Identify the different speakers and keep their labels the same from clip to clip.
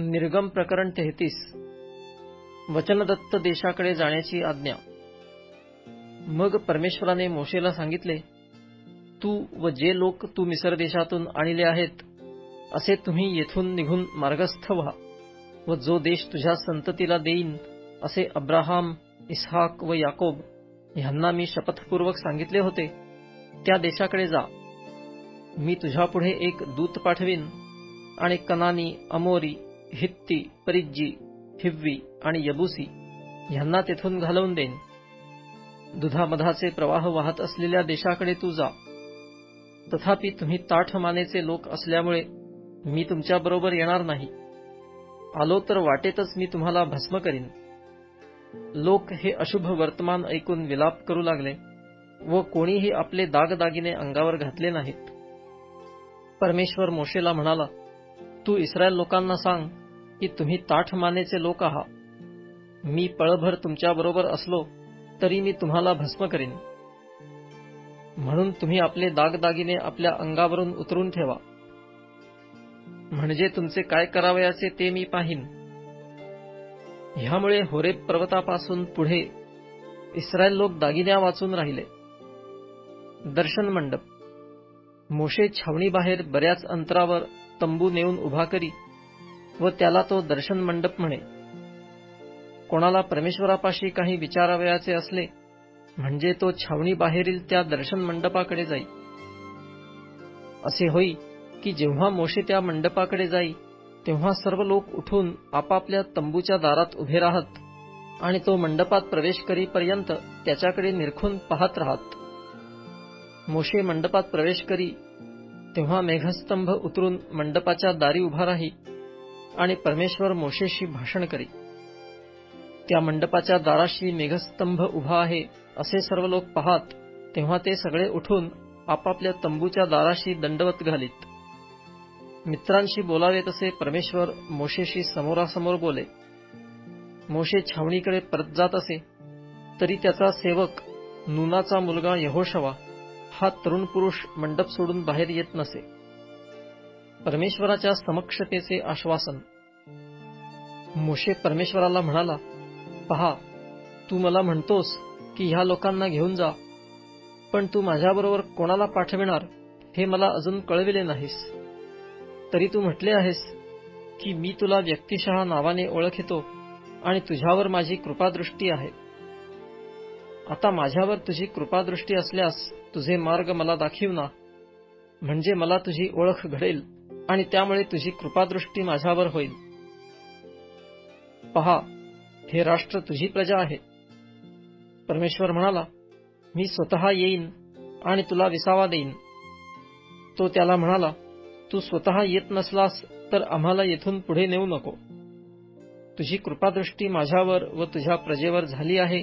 Speaker 1: निर्गम प्रकरण 33 वचनदत्त देशाकडे जाण्याची आज्ञा। मग परमेश्वराने मोशेला सांगितले, तू व जे लोक तू मिस्र देशातून आणले आहेत असे तुम्ही येथून निघून मार्गस्थ व्हा व जो देश तुझ्या संततीला देईन असे अब्राहाम, इसहाक व याकोब ह्यांना मी शपथपूर्वक सांगितले होते त्या देशाकडे जा। मी तुझ्यापुढे एक दूत पाठवीन आणि कनानी, अमोरी, हित्ती, परिज्जी, हिव्वी आणि यबुसी ह्यांना तेथून घालवून देईन। दुधामधाचे प्रवाह वाहत असलेल्या देशाकडे तू जा। तथापि तुम्ही ताठ मानेचे लोक असल्यामुळे मी तुमच्या बरोबर येणार नाही। आलो तर वाटेतच मी तुम्हाला भस्म करीन। लोक हे अशुभ वर्तमान ऐकून विलाप करू लागले व कोणीही आपले दागदागिने अंगावर घातले नाहीत। परमेश्वर मोशेला म्हणाला, तू इस्रायल लोकांना सांग की तुम्ही ताठ मानेचे लोक आहात। मी पळभर तुमच्या बरोबर असलो तरी मी तुम्हाला भस्म करीन। म्हणून तुम्ही आपले दागदागिने आपल्या अंगावरून उतरून ठेवा, म्हणजे तुमचे काय करावयाचे ते मी पाहीन। ह्यामुळे होरेब पर्वतापासून पुढे इस्रायल लोक दागिन्या वाचून राहिले। दर्शन मंडप। मोशे छावणीबाहेर बऱ्याच अंतरावर तंबू नेऊन उभा करी व त्याला तो दर्शन मंडप म्हणे। कोणाला परमेश्वरापाशी काही विचारावयाचे असले म्हणजे तो छावणी बाहेरील त्या दर्शन मंडपाकडे जाई। असे होई की जेव्हा मोशे त्या मंडपाकडे जाई तेव्हा सर्व लोक उठून आपापल्या तंबूच्या दारात उभे राहत आणि तो मंडपात प्रवेश करीपर्यंत त्याच्याकडे निरखून पाहत राहत। मोशे मंडपात प्रवेश करी तेव्हा मेघस्तंभ उतरून मंडपाच्या दारी उभा राही आणि परमेश्वर मोशेशी भाषण करी। त्या मंडपाच्या दाराशी मेघस्तंभ उभा आहे असे सर्व लोक पाहत तेव्हा ते सगळे उठून आपापल्या तंबूच्या दाराशी दंडवत घालीत। मित्रांशी बोलावे तसे परमेश्वर मोशेशी समोरासमोर बोले। मोशे छावणीकडे परत जात असे तरी त्याचा सेवक नूनाचा मुलगा यहोशवा हा तरुण पुरुष मंडप सोडून बाहेर येत नसे। परमेश्वराच्या समक्षतेचे आश्वासन। मोशे परमेश्वराला म्हणाला, पहा, तू मला म्हणतोस की ह्या लोकांना घेऊन जा, पण तू माझ्याबरोबर कोणाला पाठविणार हे मला अजून कळविले नाहीस। तरी तू म्हटले आहेस की मी तुला व्यक्तिशः नावाने ओळखितो आणि तुझ्यावर माझी कृपादृष्टी आहे। आता माझ्यावर तुझी कृपादृष्टी असल्यास तुझे मार्ग मला दाखीव ना, म्हणजे मला तुझी ओळख घडेल आणि त्यामुळे तुझी कृपादृष्टी माझ्यावर होईल। पहा, हे राष्ट्र तुझी प्रजा आहे। परमेश्वर म्हणाला, मी स्वतः येईन आणि तुला विसावा देईन। तो त्याला म्हणाला, तू स्वतः येत नसलास तर आम्हाला येथून पुढे नेऊ नको। तुझी कृपादृष्टी माझ्यावर व तुझ्या प्रजेवर झाली आहे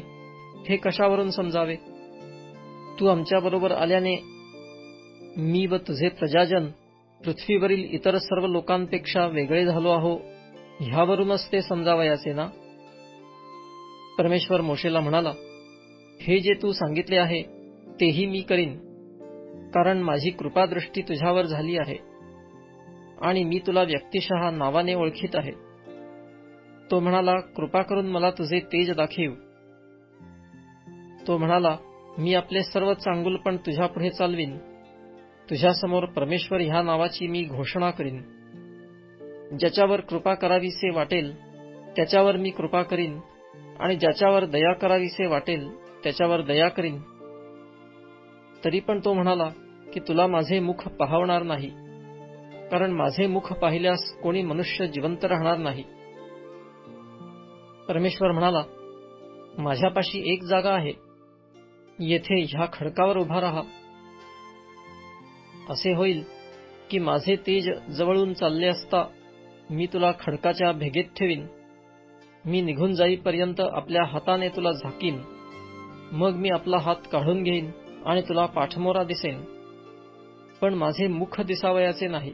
Speaker 1: हे कशावरून समजावे? तू आमच्याबरोबर आल्याने मी व तुझे प्रजाजन पृथ्वीवरील इतर सर्व लोकांपेक्षा वेगळे झालो आहो ह्यावरूनच ते समजावयाचे ना? परमेश्वर मोशेला म्हणाला, हे जे तू सांगितले आहे तेही मी करीन, कारण माझी कृपादृष्टी तुझ्यावर झाली आहे आणि मी तुला व्यक्तिशः नावाने ओळखीत आहे। तो म्हणाला, कृपा करून मला तुझे तेज दाखीव। तो म्हणाला, मी आपले सर्व चांगुलपण तुझ्यापुढे चालवीन। तुझ्यासमोर परमेश्वर ह्या नावाची मी घोषणा करीन। ज्याच्यावर कृपा करावीसे वाटेल त्याच्यावर मी कृपा करीन आणि ज्याच्यावर दया करावीसे वाटेल त्याच्यावर दया करीन। तरी पण तो म्हणाला की तुला माझे मुख पाहवणार नाही, कारण माझे मुख पाहिल्यास कोणी मनुष्य जिवंत राहणार नाही। परमेश्वर म्हणाला, माझ्यापाशी एक जागा आहे, येथे ह्या खडकावर उभा राहा। असे होईल की माझे तेज जवळून चालले असता मी तुला खडकाच्या भेगेत ठेवीन। मी निघून जाईपर्यंत आपल्या हाताने तुला झाकीन, मग मी आपला हात काढून घेईन आणि तुला पाठमोरा दिसेन, पण माझे मुख दिसावयाचे नाही।